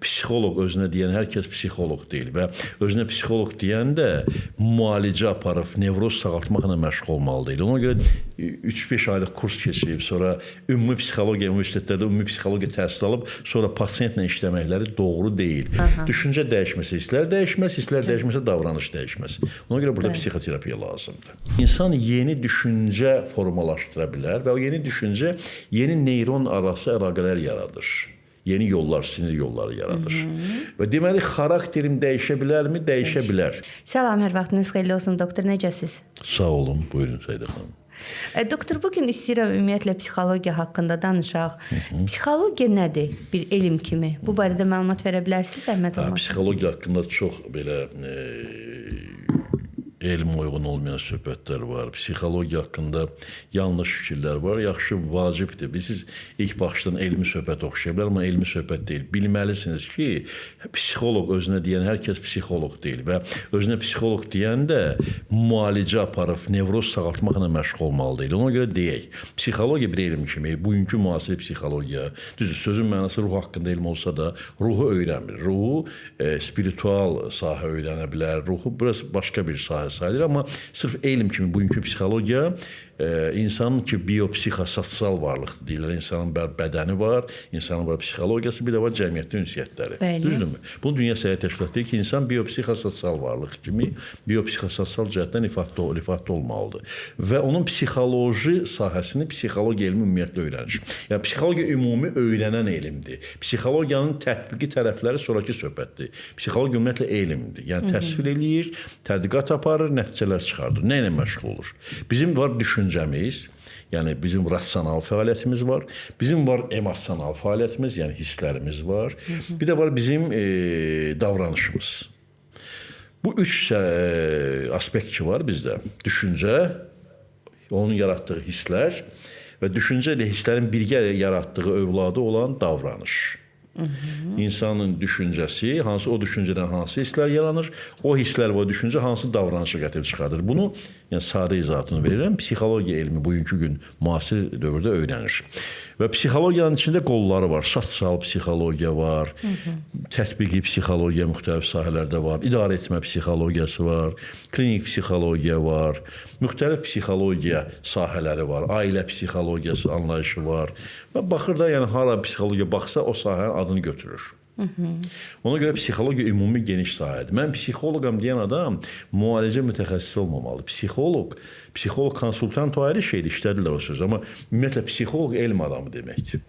psixoloq özünə deyən hər kəs psixoloq deyil və özünə psixoloq deyən də müalicə aparıb nevroz sağaltmaqla məşğul olmalı deyil. Ona görə 3-5 aylıq kurs keçirib, sonra ümumi psixologiya universitetlərdə ümumi psixologiya təhsil alıb, sonra pasientlə işləməkləri doğru deyil. Düşüncə dəyişməsi, hisslər dəyişməsə davranış dəyişməsi. Ona görə burada psixoterapiya lazımdır. İnsan yeni düşüncə formalaşdıra bilər və o yeni düşüncə yeni neyron arası əlaqələr yaradır. Yeni yollar, sinir yolları yaradır. Və deməli, xarakterim dəyişə bilərmi? Dəyişə bilər. Salam, hər vaxtınız xeyirli olsun, doktor, necəsiz? Sağ olun, buyurun Seydə xanım. Doktor, bugün istəyirəm ümumiyyətlə psixologiya haqqında danışaq. Psixologiya nədir bir elm kimi? Bu barədə məlumat verə bilərsiniz, zəhmət olmaz? Psixologiya haqqında çox belə elm uyğun olmayan söhbətlər var. Psixologiya haqqında yanlış fikirlər var. Yaxşı, vacibdir. Siz ilk baxışdan elmi söhbət oxşaya bilər, amma elmi söhbət deyil. Bilməlisiniz ki, psixoloq özünə deyən hər kəs psixoloq deyil və özünə psixoloq deyən də müalicə aparıb nevroz sağaltmaqla məşğul olmalı deyil. Ona görə deyək, psixologiya bir elm kimi, bugünkü müasir psixologiya, düzdür, sözün mənası ruh haqqında elm olsa da, ruhu öyrənmir. Ruhu spiritual sahə öyrənə bilər, ruhu biraz başqa bir sahə sayılır, amma sırf elm kimi bugünkü psixologiya insanın ki biopsixososial varlıqdır deyirlər. İnsanın bədəni var, insanın var psixologiyası, bir də var cəmiyyətdə ünsiyyətləri. Düzdürmü? Bunu Dünya Səhiyyə Təşkilatı deyir ki, insan biopsixososial varlıq kimi biopsixososial cəhətdən ifadə olmalıdır. Və onun psixoloji sahəsini psixologiya elmi ümumiyyətlə öyrənir. Yəni psixologiya ümumi öyrənən elmdir. Psixologiyanın tətbiqi tərəfləri sonrakı söhbətdir. Psixologiya ümumiyyətlə elmdir. Yəni təsvir eləyir, tədqiqat aparır, nəticələr çıxardır. Nə ilə məşğul olur? Bizim var düşüncəmiz, yəni bizim rasional fəaliyyətimiz var, bizim var emosional fəaliyyətimiz, yəni hisslərimiz var, bir də var bizim davranışımız. Bu üç aspekt ki var bizdə. Düşüncə, onun yaratdığı hisslər və düşüncə ilə hisslərin birgə yaratdığı övladı olan davranış. İnsanın düşüncəsi, o düşüncədən hansı hisslər yaranır, o hisslər və o düşüncə hansı davranışa gətirib çıxardır. Bunu, yəni sadə izahatını verirəm, psixologiya elmi bugünkü gün müasir dövrdə öyrənir. Və psixologiyanın içində qolları var, sosial psixologiya var, tətbiqi psixologiya müxtəlif sahələrdə var, idarə etmə psixologiyası var, klinik psixologiya var, müxtəlif psixologiya sahələri var, ailə psixologiyası anlayışı var. Və baxır da, yəni hara psixologiya baxsa o sahənin adını götürür. Ona görə psixologiya ümumi geniş sahədir. Mən psixoloqam deyən adam müalicə mütəxəssisi olmamalı. Psixoloq konsultant o ayrı şeydir, işlədirlər o söz. Amma ümumiyyətlə psixoloq elm adamı deməkdir.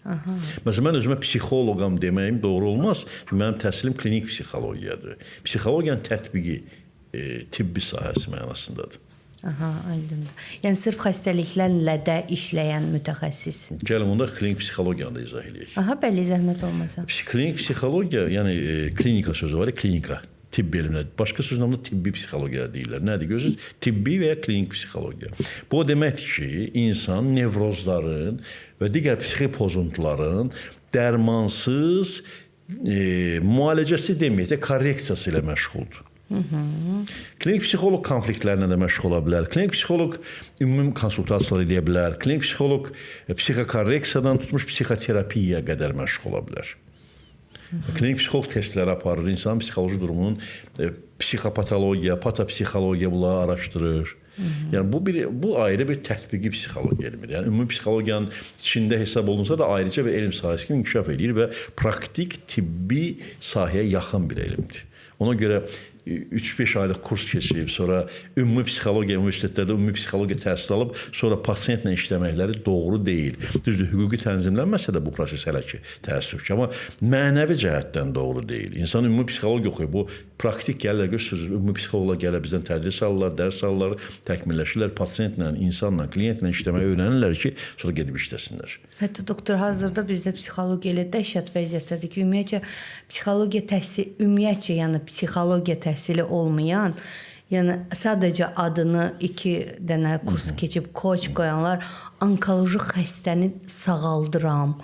Məsələn, mən özümə psixoloqam deməyim doğru olmaz. Çünki mənim təhsilim klinik psixologiyadır. Psixologiyanın tətbiqi tibbi sahəsi mənasındadır. Aydındır. Yəni sırf xəstəliklərlə də işləyən mütəxəssis. Gəlin onda klinik psixologiyanı da izah edək. Bəli, zəhmət olmasa. Klinik psixologiya, yəni klinika sözü var, klinika, tibb elminə. Başqa sözlə də tibbi psixologiya deyirlər. Nədir görürsünüz? Tibbi və ya klinik psixologiya. Bu o deməkdir ki, insan nevrozların və digər psixi pozuntuların dərmansız müalicəsi deməkdə korreksiyası ilə məşğuldur. Klinik psixoloq konfliktlərlə də məşğul ola bilər. Klinik psixoloq ümumi konsultasiyalar edə bilər. Klinik psixoloq psixokorreksiyadan tutmuş psixoterapiyaya qədər məşğul ola bilər. Klinik psixoloq testləri aparır, insanın psixoloji durumunun psixopatologiya, patopsixologiya bunları araşdırır. Yəni bu ayrı bir tətbiqi psixologiya elmidir. Yəni ümumi psixologiyanın içində hesab olunsa da ayrıca bir elm sahəsi kimi inkişaf edir və praktik tibbi sahəyə yaxın bir elmdir. Ona görə 3-5 aylıq kurs keçirib, sonra ümumi psixologiya universitetlərdə ümumi psixologiya təhsil alıb, sonra pasientlə işləməkləri doğru deyil. Düzdür, hüquqi tənzimlənməsə də bu proses hələ ki təəssüf ki, amma mənəvi cəhətdən doğru deyil. İnsan ümumi psixologiya oxuyub, bu praktik gəlirlər, görürsünüz, ümumi psixoloqlar gələr bizdən tədris alırlar, dərs alırlar, təkmilləşirlər, pasientlə, insanla, klientlə işləməyi öyrənirlər ki, sonra gedib işləsinlər. Hətta doktor, hazırda bizdə psixologiya ilə dəhşət vəziyyətdədir ki, ümumiyyətcə psixologiya təhsili, ümumiyyətcə yəni psixologiya təhsili olmayan, Yəni sadəcə adını 2 dənə kurs keçib koç qoyanlar onkoloji xəstəni sağaldıram,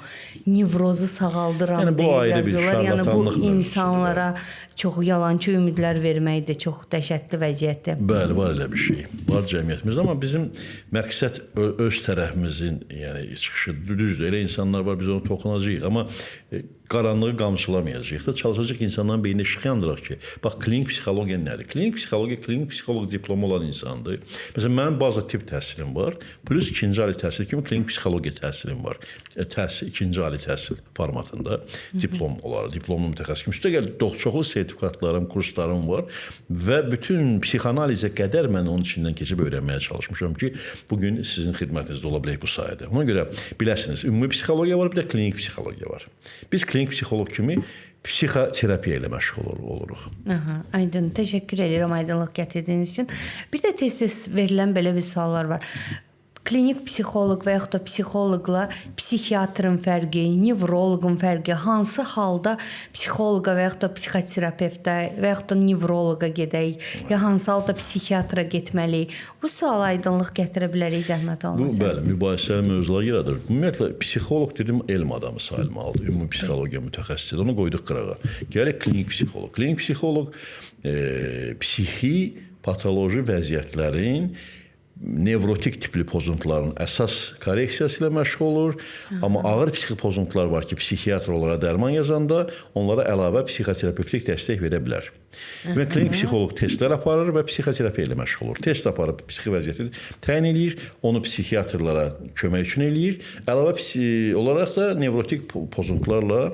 nevrozu sağaldıram Yəni bu deyə ayrı bir yazırlar. Yəni bu şarlatanlıq mövzusudur. insanlara çox yalançı ümidlər vermək də çox dəhşətli vəziyyətdir. Bəli, var elə bir şey. Var cəmiyyətimizdə, amma bizim məqsəd öz tərəfimizin, yəni çıxışı düzdür. Elə insanlar var, biz onu toxunacağıq, amma qaranlığı qamçılamayacağıq da, çalışacaq insanların beynində işıq yandıraq ki, bax klinik psixologiya nədir? Klinik psixoloq diplomu olan insandır. Məsələn, mənim baza tibb təhsilim var, plus ikinci ali təhsil kimi klinik psixologiya təhsilim var. İkinci ali təhsil formatında diplom olaraq, diplomlu mütəxəssis kimi. Üstəgəl çoxlu sertifikatlarım, kurslarım var və bütün psixanalizə qədər mən onun içindən keçib öyrənməyə çalışmışam ki, bugün sizin xidmətinizdə ola bilək bu sayədə. Ona görə biləsiniz, ümumi psixologiya var, bir də klinik psixologiya var. Biz klinik psixoloq kimi psixoterapiya ilə məşğul oluruq. Aha, aydın. Təşəkkür edirəm aydınlıq gətirdiyiniz üçün. Bir də tez-tez verilən belə bir suallar var. Klinik psixoloq və yaxud da psixoloqla psixiatrın fərqi, nevroloqun fərqi, hansı halda psixoloqa və yaxud da psixoterapevtə və yaxud da nevroloqa gedək, ya hansı halda psixiatra getməliyik? Bu suala aydınlıq gətirə bilərik zəhmət olmasa. Bu bəli, mübahisəli mövzular yaradır. Ümumiyyətlə psixoloq dedim elm adamı sayılmalıdır. Ümumi psixologiya mütəxəssisi. Onu qoyduq qırağa. Gələk klinik psixoloq. Klinik psixoloq psixi patoloji vəziyyətlərin nevrotik tipli pozuntuların əsas korreksiyası ilə məşğul olur. Amma ağır psixi pozuntular var ki, psixiatr onlara dərman yazanda onlara əlavə psixoterapevtik dəstək verə bilər. Və klinik psixoloq testlər aparır və psixoterapiya ilə məşğul olur. Test aparıb psixi vəziyyəti təyin eləyir, onu psixiatrlara kömək üçün eləyir. Əlavə olaraq da nevrotik pozuntularla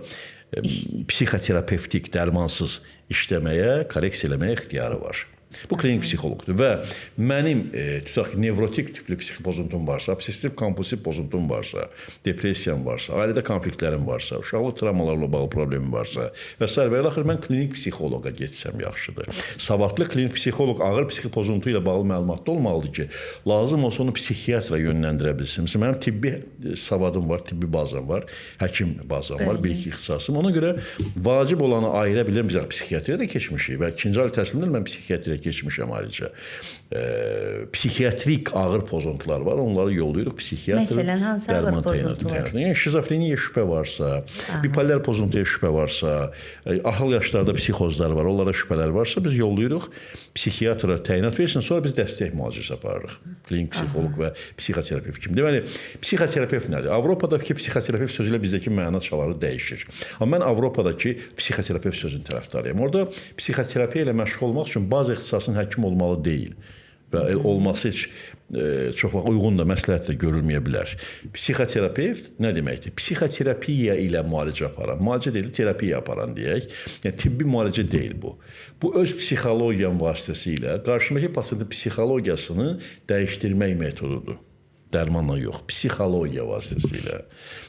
psixoterapevtik dərmansız işləməyə, korreksiya eləməyə ixtiyarı var. Bu klinik psixoloqdur və mənim tutaq ki, nevrotik tipli psixi pozuntum varsa, obsessiv kompulsiv pozuntum varsa, depressiyam varsa, ailədə konfliktlərim varsa, uşaqlıq travmalarla bağlı problemim varsa və s. və axır mən klinik psixoloqa getsəm yaxşıdır. Savadlı klinik psixoloq ağır psixi pozuntu ilə bağlı məlumatlı olmalıdır ki, lazım olsa onu psixiatra yönləndirə bilsin. Məsələn, mənim tibbi savadım var, tibbi bazam var, həkim bazam var, bir-iki ixtisasım. Ona görə vacib olanı ayıra bilirəm. Biz psixiatriya da keçmişik və ikinci ali təhsilimdə mən psixiatriya keçmişəm ayrıca. Psixiatrik ağır pozuntular var, onları yollayırıq psixiatr. Məsələn, hansı ağır pozuntular? Yəni şizofreniya şübhə varsa, bipolyar pozuntuya şübhə varsa, ahıl yaşlarda psixozlar var, onlara şübhələr varsa biz yollayırıq psixiatra təyinat versin, sonra biz dəstək müalicəsi aparırıq. Klinik psixoloq və psixoterapevt kimi. Deməli, psixoterapevt nədir? Avropadakı psixoterapevt sözü ilə bizdəki mənaçaları dəyişir. Amma mən Avropadakı psixoterapevt sözünün tərəfdarıyam. Orada psixoterapiya ilə məşğul olmaq üçün bazı ixtisasın həkim olmalı deyil. Və olması heç çox vaxt uyğun da məsləhət də görülməyə bilər. Psixoterapevt nə deməkdir? Psixoterapiya ilə müalicə aparan, müalicə deyil, terapiya aparan deyək. Yəni tibbi müalicə deyil bu. Bu öz psixologiyam vasitəsilə qarşımdakı pasiyentin psixologiyasını dəyişdirmək metodudur. Dərmanla yox, psixologiya vasitəsilə.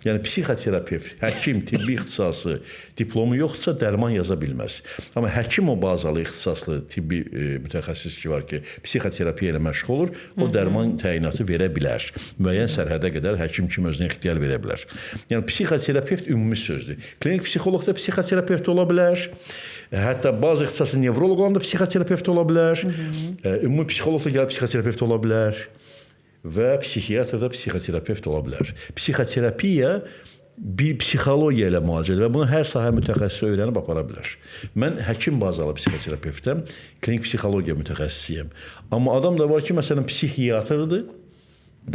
Yəni psixoterapevt, həkim, tibbi ixtisası, diplomu yoxsa dərman yaza bilməz. Amma həkim o bazalı ixtisaslı tibbi mütəxəssis ki var ki, psixoterapiya ilə məşğul olur, o dərman təyinatı verə bilər. Müəyyən sərhədə qədər həkim kimi özünə ixtiyar verə bilər. Yəni psixoterapevt ümumi sözdür. Klinik psixoloq da psixoterapevt ola bilər. Hətta bazı ixtisası nevroloq olan da psixoterapevt ola bilər. Ümumi psixoloq da gəlib psixoterapevt ola bilər. Və psixiatr da psixoterapevt ola bilər. Psixoterapiya bir psixologiya ilə müalicə edir və bunu hər sahə mütəxəssisi öyrənib apara bilər. Mən həkim bazalı psixoterapevtəm, klinik psixologiya mütəxəssisiyəm. Amma adam da var ki, məsələn, psixiatrdır,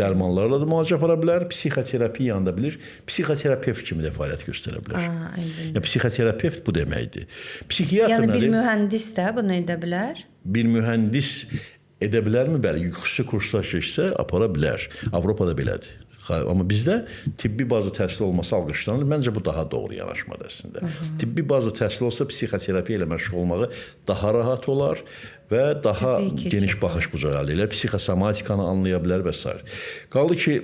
dərmanlarla da müalicə apara bilər, psixoterapiyanı da bilir, psixoterapevt kimi də fəaliyyət göstərə bilər. Yəni psixoterapevt bu deməkdir. Psixiatr yəni nədir? Bir mühəndis də bunu edə bilər? Bir mühəndis edə bilərmi? Bəli, xüsusi kurslar keçsə apara bilər. Avropada belədir. Amma bizdə tibbi bazı təhsil olması alqışlanır. Məncə bu daha doğru yanaşmadır əslində. Tibbi bazı təhsil olsa psixoterapiya ilə məşğul olmağı daha rahat olar və daha geniş baxış bucağı əldə edər. Psixosomatikanı anlaya bilər və s. Qaldı ki,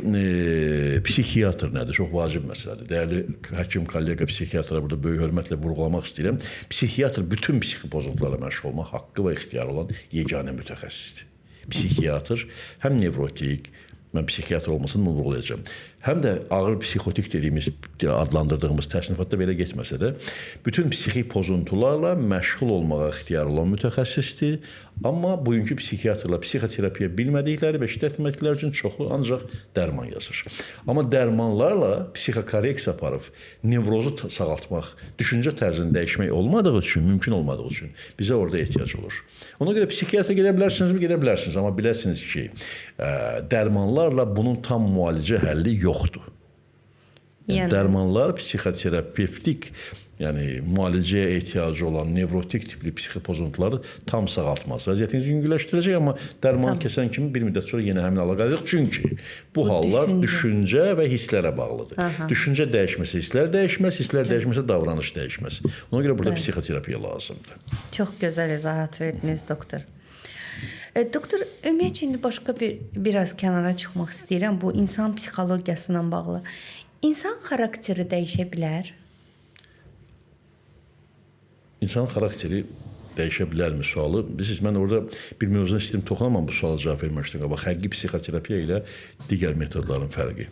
psixiatr nədir? Çox vacib məsələdir. Dəyərli həkim, kollega psixiatra burada böyük hörmətlə vurğulamaq istəyirəm. Psixiatr bütün psixi pozuntularla məşğul olmaq haqqı və ixtiyarı olan yeganə mütəxəssisdir. Psixiatr həm nevrotik, mən psixiatr olmasını vurğulayacağam. həm də ağır psixotik dediyimiz, adlandırdığımız təsnifatda belə getməsə də, bütün psixik pozuntularla məşğul olmağa ixtiyarı olan mütəxəssisdir. Amma bugünkü psixiatrlar psixoterapiya bilmədikləri və işlətmədikləri üçün çoxu ancaq dərman yazır. Amma dərmanlarla psixokorreksiya aparıb nevrozu sağaltmaq, düşüncə tərzini dəyişmək olmadığı üçün, mümkün olmadığı üçün bizə orada ehtiyac olur. Ona görə psixiatra gedə bilərsinizmi? Gedə bilərsiniz. Amma biləsiniz ki, dərmanlarla bunun tam müalicə həlli yoxdur. Yəni dərmanlar psixoterapevtik, yəni müalicəyə ehtiyacı olan nevrotik tipli psixi pozuntuları tam sağaltmaz. Vəziyyətinizi yüngülləşdirəcək, amma dərman kəsən kimi bir müddət sonra yenə həmin hala qalacaq. Çünki bu hallar düşüncə və hisslərə bağlıdır. Düşüncə dəyişməsə hisslər dəyişməz, hisslər dəyişməsə davranış dəyişməz. Ona görə burada psixoterapiya lazımdır. Çox gözəl izahat verdiniz, doktor. Doktor, ümumiyyətlə indi başqa biraz kənara çıxmaq istəyirəm. Bu insan psixologiyası ilə bağlı. İnsan xarakteri dəyişə bilər? İnsanın xarakteri dəyişə bilərmi sualı? Bilirsiniz, mən orada bir mövzuna istəyirəm toxunamam bu suala cavab vermək üçün. Həqiqi psixoterapiya ilə digər metodların fərqi.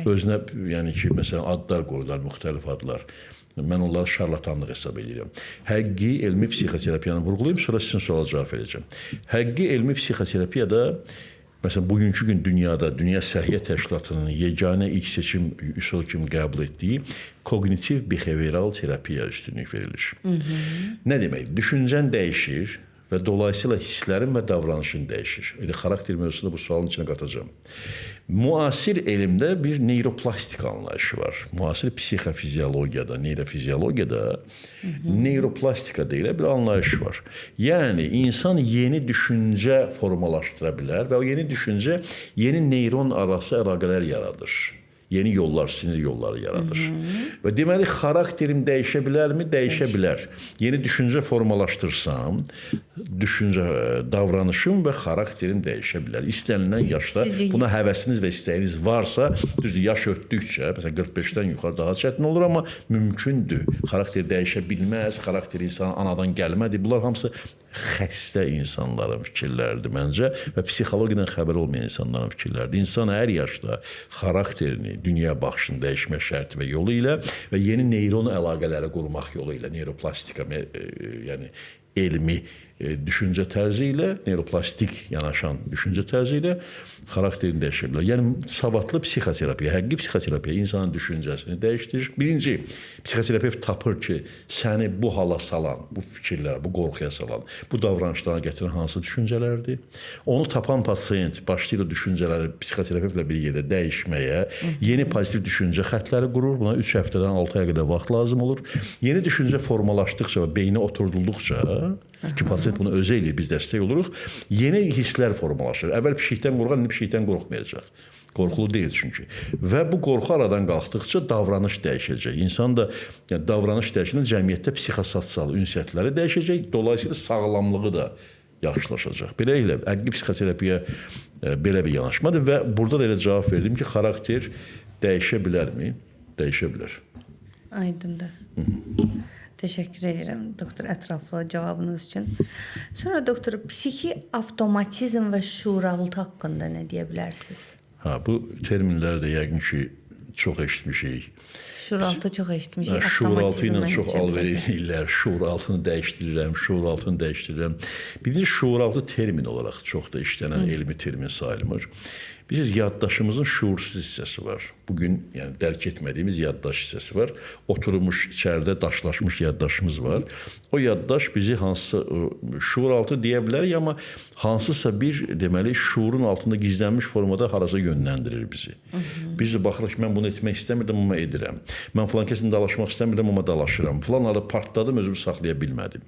Özünə, yəni ki, məsələn, adlar qoyurlar, müxtəlif adlar. Mən onları şarlatanlıq hesab edirəm. Həqiqi elmi psixoterapiyanı vurğulayım, sonra sizin suala cavab verəcəm. Həqiqi elmi psixoterapiyada, məsələn, bugünkü gün dünyada, Dünya Səhiyyə Təşkilatının yeganə ilk seçim üsulu kimi qəbul etdiyi kognitiv behavioral terapiya üstünlük verilir. Nə demək? Düşüncən dəyişir və dolayısıyla hisslərin və davranışın dəyişir. Xarakter mövzusunda bu sualın içine qatacağım. Müasir elmdə bir neyroplastik anlayışı var. Müasir psixofiziologiyada, neyrofiziologiyada neyroplastika deyilə bir anlayış var. Yəni insan yeni düşüncə formalaşdıra bilər və o yeni düşüncə yeni neyron arası əlaqələr yaradır. Yeni yollar, sinir yolları yaradır. Və deməli, xarakterim dəyişə bilərmi? Dəyişə bilər. Yeni düşüncə formalaşdırsam, davranışım və xarakterim dəyişə bilər. İstənilən yaşda buna həvəsiniz və istəyiniz varsa, düzdür, yaş ötdükcə, məsələn, 45-dən yuxarı daha çətin olur, amma mümkündür. Xarakter dəyişə bilməz, xarakter insan anadan gəlmədi. Bunlar hamısı xəstə insanların fikirləridir məncə və psixologiyadan xəbər olmayan insanların fikirləridir. İnsan hər yaşda xarakterini, dünya baxışını dəyişmək şərti və yolu ilə və yeni neyron əlaqələri qurmaq yolu ilə, neyroplastika, yəni elmi düşüncə tərzi ilə, neyroplastik yanaşan düşüncə tərzi ilə xarakterini dəyişə bilər. Yəni, savadlı psixoterapiya, həqiqi psixoterapiya insanın düşüncəsini dəyişdirir. Birinci, psixoterapevt tapır ki, səni bu hala salan, bu fikirlər, bu qorxuya salan, bu davranışlara gətirən hansı düşüncələrdir? Onu tapan pasiyent başlayır düşüncələri psixoterapevtlə bir yerdə dəyişməyə, yeni pozitiv düşüncə xətləri qurur. Buna 3 həftədən 6 aya qədər vaxt lazım olur. Yeni düşüncə formalaşdıqca və beyni oturdulduqca, ki, pasiyent bunu özü eləyir, biz dəstək oluruq, yeni hisslər formalaşır. Əvvəl pişikdən qorxan, indi pişikdən qorxmayacaq. Qorxulu deyil çünki. Və bu qorxu aradan qalxdıqca davranış dəyişəcək. İnsan da davranış dəyişəndə cəmiyyətdə psixososial ünsiyyətləri dəyişəcək, dolayısıyla sağlamlığı da yaxşılaşacaq. Beləliklə, həqiqi psixoterapiya belə bir yanaşmadır və burada da elə cavab verdim ki, xarakter dəyişə bilərmi? Dəyişə bilər. Aydındır. Təşəkkür edirəm doktor ətraflı cavabınız üçün. Sonra doktor, psixi avtomatizm və şuuraltı haqqında nə deyə bilərsiniz? Bu terminləri də yəqin ki, çox eşitmişik. Şuuraltı çox eşitmişik. Şuuraltı ilə çox alver edirlər. Şuuraltını dəyişdirirəm. Bir şuuraltı termin olaraq çox da işlənən elmi termin sayılmır. Bilirsiniz, yaddaşımızın şuursuz hissəsi var. Bugün yəni dərk etmədiyimiz yaddaş hissəsi var. Oturmuş içəridə daşlaşmış yaddaşımız var. O yaddaş bizi hansısa şuuraltı deyə bilərik, amma hansısa bir deməli şuurun altında gizlənmiş formada harasa yönləndirir bizi. Biz də baxırıq ki, mən bunu etmək istəmirdim, amma edirəm. Mən filan kəslə dalaşmaq istəmirdim, amma dalaşıram. Filan halda partladım, özümü saxlaya bilmədim.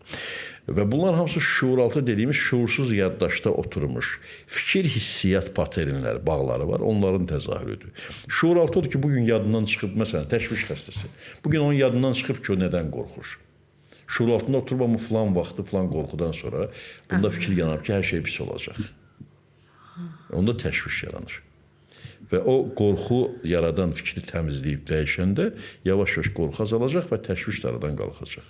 Və bunlar hamısı şuuraltı dediyimiz şuursuz yaddaşda oturmuş fikir, hissiyyat paternləri, bağları var, onların təzahürüdür. Şuuraltı odur ki, bugün yadından çıxıb, məsələn, təşviş xəstəsi. Bugün onun yadından çıxıb ki, o nədən qorxur? Şuuraltında oturub, amma filan vaxtı, filan qorxudan sonra bunda fikir yanar ki, hər şey pis olacaq. Onda təşviş yaranır. Və o qorxu yaradan fikri təmizləyib dəyişəndə yavaş-yavaş qorxu azalacaq və təşviş aradan qalxacaq.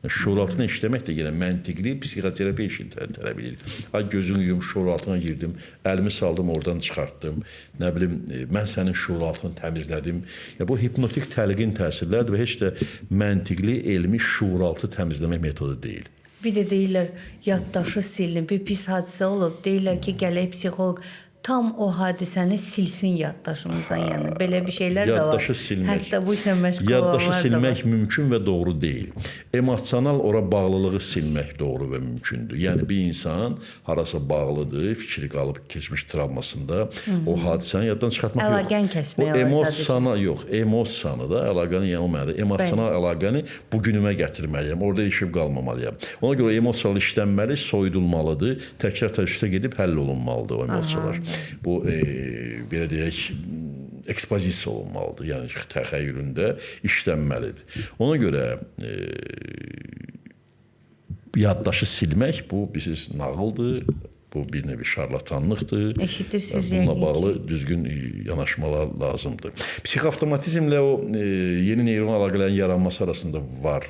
Şuur altına işləmək də yenə məntiqli psixoterapiya işini tələb edir. Ay gözünü yum, şuur altına girdim, əlimi saldım, oradan çıxartdım. Nə bilim, mən sənin şuur altını təmizlədim. Ya bu hipnotik təlqin təsirlərdir və heç də məntiqli, elmi şuur altı təmizləmək metodu deyil. Bir də deyirlər, yaddaşı silinir, bir pis hadisə olub, deyirlər ki, gələk psixoloq tam o hadisəni silsin yaddaşımızdan, yəni belə bir şeylər də var. Yaddaşı silmək. Hətta bu işlə məşğul olanlar da var. Yaddaşı silmək mümkün və doğru deyil. Emosional ora bağlılığı silmək doğru və mümkündür. Yəni bir insan harasa bağlıdır, fikri qalıb keçmiş travmasında o hadisəni yaddan çıxartmaq yox. Əlaqəni kəsmək olar. Emosiyana yox, emosiyanı da, əlaqəni yəni o mənada, emosional əlaqəni bu günümə gətirməliyəm. Orada ilişib qalmamalıyam. Ona görə emosional işlənməli, soyudulmalıdır, təkrar üstə gedib həll olunmalıdır o emosiyalar. Bu belə deyək ekspozisiya olunmalıdır. Yəni təxəyyülündə işlənməlidir. Ona görə yaddaşı silmək bu bilirsiniz nağıldır. Bu bir nevi şarlatanlıqdır. Eşidirsiniz bununla bağlı düzgün yanaşmalar lazımdır. Psixoavtomatizmlə o yeni neyron əlaqələrin yaranması arasında var,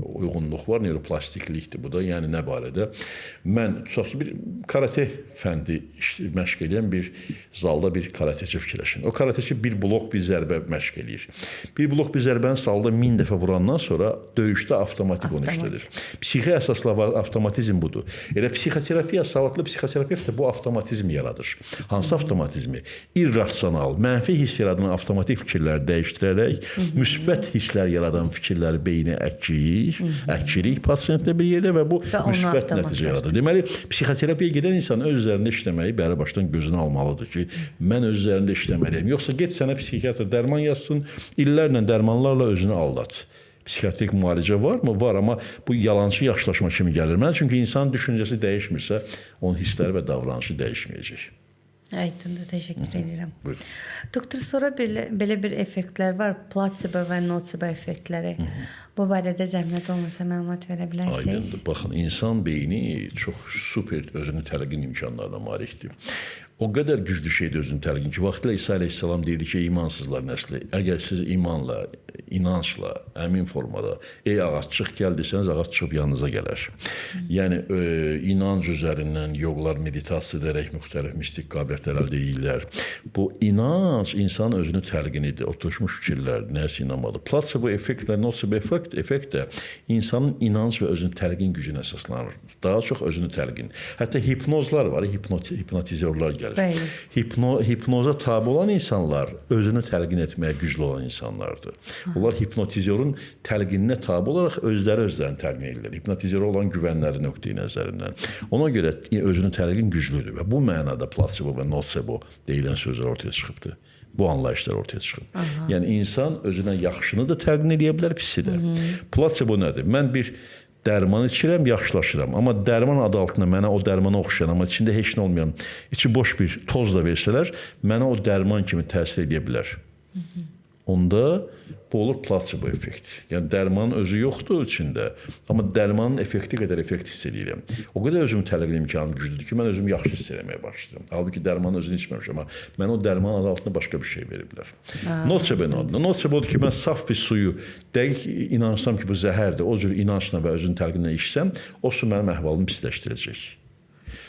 uyğunluq var, neuroplastiklikdir bu da. Yəni nə barədə? Mən tutaq ki, bir karate fəndi məşq edən bir zalda bir karateçi fikirləşin. O karateçi bir blok bir zərbə məşq eləyir. Bir blok bir zərbəni salda 1000 dəfə vurandan sonra döyüşdə avtomatik onu işlədir. Psixi əsasla avtomatizm budur. Elə psixoterapiya, savadlı psixoterapevt də bu avtomatizmi yaradır. Hansı avtomatizmi? İrrasional, mənfi hiss yaradan avtomatik fikirləri dəyişdirərək, müsbət hisslər yaradan fikirləri beyni əkirik pasientlə bir yerdə və bu müsbət nəticə yaradır. Deməli, psixoterapiyaya gedən insan öz üzərində işləməyi bəri başdan gözünə almalıdır ki, mən öz üzərində işləməliyəm. Yoxsa get sənə psixiatr dərman yazsın, illərlə dərmanlarla özünü aldat. Psixiatrik müalicə varmı? Var, amma bu yalançı yaxşılaşma kimi gəlir mənə. Çünki insanın düşüncəsi dəyişmirsə, onun hissləri və davranışı dəyişməyəcək. Aydındır, təşəkkür edirəm. Doktor, sonra belə bir effektlər var, plasebo və notsibo effektləri. Bu barədə zəhmət olmasa məlumat verə bilərsiniz? Aydındır. Baxın, insan beyni çox super özünü təlqin imkanlarına malikdir. O qədər güclü şeydir özünü təlqin ki, vaxtilə İsa əleyhissalam deyirdi ki, imansızlar nəsli, əgər siz imanla, inancla, əmin formada, ey ağac çıx gəl desəniz, ağac çıxıb yanınıza gələr. Yəni, inanc üzərindən yoqlar meditasiya edərək müxtəlif mistik qabiliyyətlər əldə edirlər. Bu inanc insanın özünü təlqinidir, oturmuş fikirlər, nəsə inanmalı. Plasebo effekt və notsibo effekt də insanın inanc və özünü təlqin gücünə əsaslanır. Daha çox özünü təlqin. Hətta hipnozlar var, hipnotizorlar gəlir. Hipnoza tabi olan insanlar özünü təlqin etməyə güclü olan insanlardır. Onlar hipnotizorun təlqininə tabi olaraq özlərini təlqin edirlər. Hipnotizora olan güvənləri nöqteyi nəzərindən. Ona görə özünü təlqin güclüdür və bu mənada plasebo və notsibo deyilən sözlər ortaya çıxıbdır. Bu anlayışlar ortaya çıxıb. Yəni insan özünə yaxşını da təlqin edə bilər, pisi də. Plasebo nədir? Mən bir dərman içirəm, yaxşılaşıram. Amma dərman adı altında mənə o dərmana oxşayan, amma içində heç nə olmayan, içi boş bir toz da versələr, mənə o dərman kimi təsir edə bilər. Onda bu olur plasebo effekt. Yəni dərmanın özü yoxdur içində, amma dərmanın effekti qədər effekt hiss edirəm. O qədər özümü təlqin imkanım güclüdür ki, mən özümü yaxşı hiss etməyə başlayıram. Halbuki dərmanın özünü içməmişəm, amma mənə o dərman adı altında başqa bir şey veriblər. Notsibo adına. Notsibo odur ki, mən saf bir suyu dəqiq inansam ki, bu zəhərdir, o cür inancla və özünün təlqinlə içsəm, o su mənim əhvalımı pisləşdirəcək.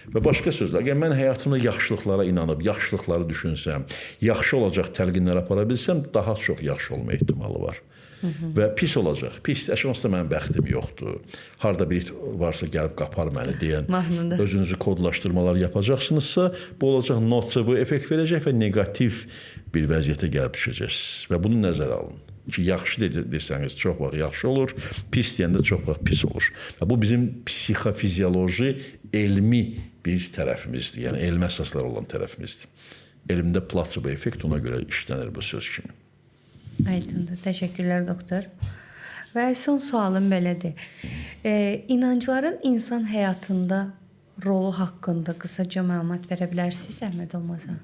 Və başqa sözlər, əgər mən həyatımda yaxşılıqlara inanıb, yaxşılıqları düşünsəm, yaxşı olacaq təlqinlər apara bilsəm, daha çox yaxşı olma ehtimalı var. Və pis olacaq. Pis əşəməsində mənim bəxtim yoxdur. Harada bir varsa gəlib qapar məni deyən özünüzü kodlaşdırmalar yapacaqsınızsa, bu olacaq notsibo effekt verəcək və negativ bir vəziyyətə gəlib düşəcəksiniz. Və bunu nəzərə alın. Ki, yaxşı desəniz çox vaxt yaxşı olur, pis deyəndə çox vaxt pis olur. Bu bizim psixofizioloji, elmi bir tərəfimizdir. Yəni, elmi əsaslar olan tərəfimizdir. Elmdə plasebo effekt ona görə işlənir bu söz kimi. Aydındır. Təşəkkürlər, doktor. Və son sualım belədir. İnancların insan həyatında rolu haqqında qısaca məlumat verə bilərsiniz, zəhmət olmasa?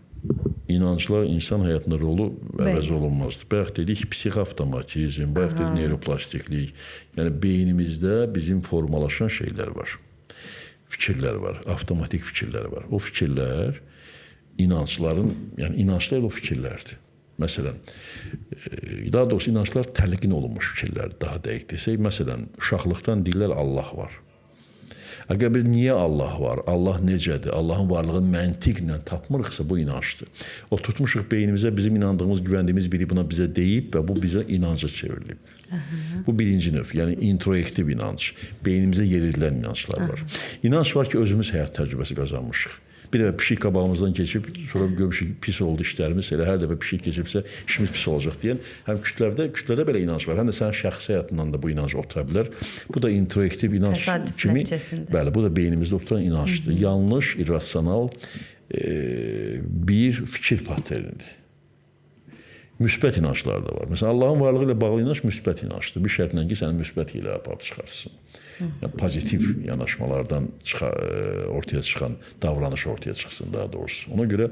İnanclar insan həyatında rolu əvəz olunmazdır. Bayaq dedik psixoavtomatizm, bayaq dedik neuroplastiklik. Yəni beynimizdə bizim formalaşan şeylər var. Fikirlər var, avtomatik fikirlər var. O fikirlər inancların, yəni inanclar o fikirlərdir. Məsələn, daha doğrusu inanclar təlqin olunmuş fikirlər, daha dəqiq desək. Məsələn, uşaqlıqdan deyirlər Allah var. Əgər bir niyə Allah var, Allah necədir, Allahın varlığı məntiqlə tapmırıqsa bu inancdır. O tutmuşuq beynimizə bizim inandığımız, güvəndiyimiz biri buna bizə deyib və bu bizə inanca çevrilib. Bu birinci növ, yəni introyektiv inanc, beynimizə yeridilən inanclar var. İnanc var ki, özümüz həyat təcrübəsi qazanmışıq. Bir dəfə pişik qabağımızdan keçib, sonra görmüşük pis oldu işlərimiz, elə hər dəfə pişik keçibsə işimiz pis olacaq deyən, həm kütlədə belə inanc var, həm də sənin şəxsi həyatından da bu inanc otura bilər. Bu da introyektiv inanc kimi, bəli, bu da beynimizdə oturan inancdır. Yanlış, irrasional bir fikir paternidir. Müsbət inanclar da var. Məsələn, Allahın varlığı ilə bağlı inanc müsbət inancdır. Bir şərtlə ki, səni müsbət ilə aparıb çıxarsın. Yəni, pozitiv yanaşmalardan ortaya çıxan davranış ortaya çıxsın daha doğrusu. Ona görə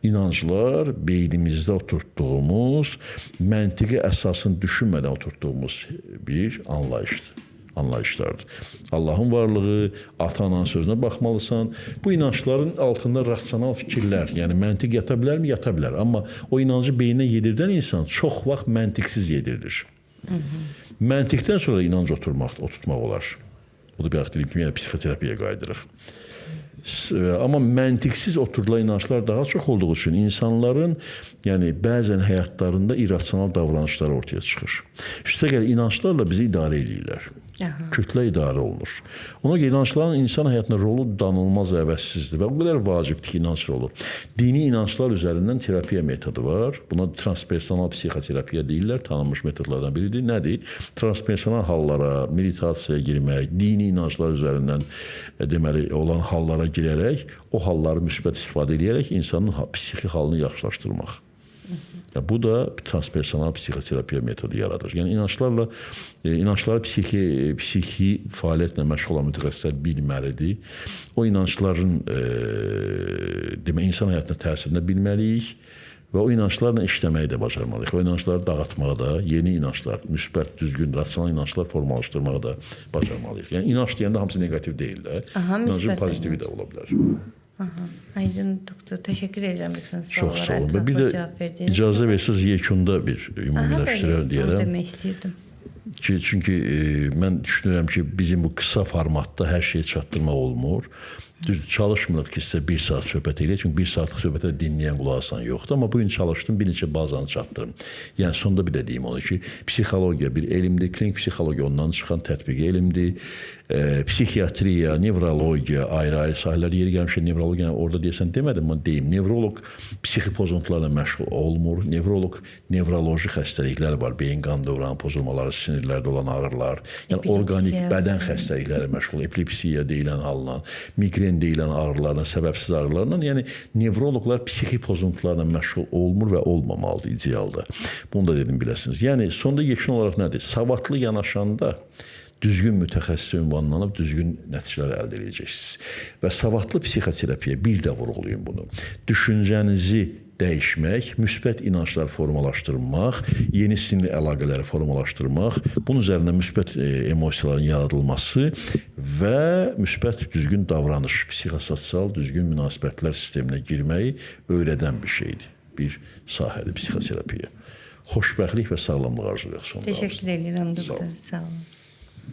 inanclar beynimizdə oturtduğumuz, məntiqi əsasını düşünmədən oturtduğumuz bir anlayışlardır. Allahın varlığı, ata-ananın sözünə baxmalısan. Bu inancların altında rasional fikirlər, yəni məntiq yata bilərmi? Yata bilər. Amma o inancı beyninə yedirdən insan çox vaxt məntiqsiz yedirilir. Məntiqdən sonra inanc oturtmaq olar. O da bir vaxt dediyim kimi, yəni psixoterapiyaya qayıdırıq. Amma məntiqsiz oturulan inanclar daha çox olduğu üçün insanların, yəni bəzən həyatlarında irrasional davranışlar ortaya çıxır. Üstəgəl inanclarla bizi idarə edirlər. Kütlə idarə olunur. Ona görə inancların insan həyatında rolu danılmaz və əvəzsizdir və o qədər vacibdir ki, inanc rolu. Dini inanclar üzərindən terapiya metodu var. Buna transpersonal psixoterapiya deyirlər, tanınmış metodlardan biridir. Nədir? Transpersonal hallara, meditasiyaya girmək, dini inanclar üzərindən deməli olan hallara girərək, o halları müsbət istifadə edərək insanın psixi halını yaxşılaşdırmaq. Bu da transpersonal psixoterapiya metodu yaradır. Yəni inancları psixi fəaliyyətlə məşğul olan mütəxəssislər bilməlidir. O inancların insan həyatına təsirini bilməliyik və o inanclarla işləməyi də bacarmalıyıq. O inancları dağıtmağa da, yeni inanclar, müsbət, düzgün, rasional inanclar formalaşdırmağa da bacarmalıyıq. Yəni inanc deyəndə hamısı negativ deyil də. İnancın pozitivi də ola bilər. Aydın doktor, təşəkkür edirəm bütün suallara ətraflı cavab verdiyiniz. İcazə versiniz yekunda bir ümumiləşdirər deyərəm. Demək istəyirdim. Çünki mən düşünürəm ki, bizim bu qısa formatda hər şeyi çatdırmaq olmur. Çalışmırıq ki, sizə 1 saat söhbət eləyək. Çünki 1 saatlıq söhbətə dinləyən qulaq asan yoxdur. Amma bugün çalışdım, bir neçə bazanı çatdırım. Yəni, sonda bir də deyim onu ki, psixologiya bir elmdir, klinik psixologiya ondan çıxan tətbiqi elmdir. Psixiatriya, nevrologiya, ayrı-ayrı sahələr yeri gəlmişə nevrologiya, orada deyəsən demədim, amma deyim. Nevroloq psixi pozuntularla məşğul olmur. Nevroloq nevroloji xəstəliklər var. Beyin qan dövranı pozulmaları, sinirlərdə olan ağrılar, yəni organik bədən xəstəlikləri məşğul, epilepsiya deyilən halına, migren deyilən ağrılarla, səbəbsiz ağrılarla, yəni nevroloqlar psixi pozuntularla məşğul olmur və olmamalıdır idealda. Bunu da dedim biləsiniz. Yəni sonda yekun olaraq nədir? Savadlı yanaşanda düzgün mütəxəssis ünvanlanıb düzgün nəticələr əldə edəcəksiniz. Və savadlı psixoterapiya, bir də vurğulayın bunu. Düşüncənizi dəyişmək, müsbət inanclar formalaşdırmaq, yeni sinirli əlaqələri formalaşdırmaq, bunun üzərindən müsbət emosiyaların yaradılması və müsbət düzgün davranış, psixososial düzgün münasibətlər sisteminə girməyi öyrədən bir şeydir. Bir sahədir psixoterapiya. Xoşbəxtlik və sağlamlıq arzulayırıq sonda. Təşəkkür edirəm doktor. Sağ olun.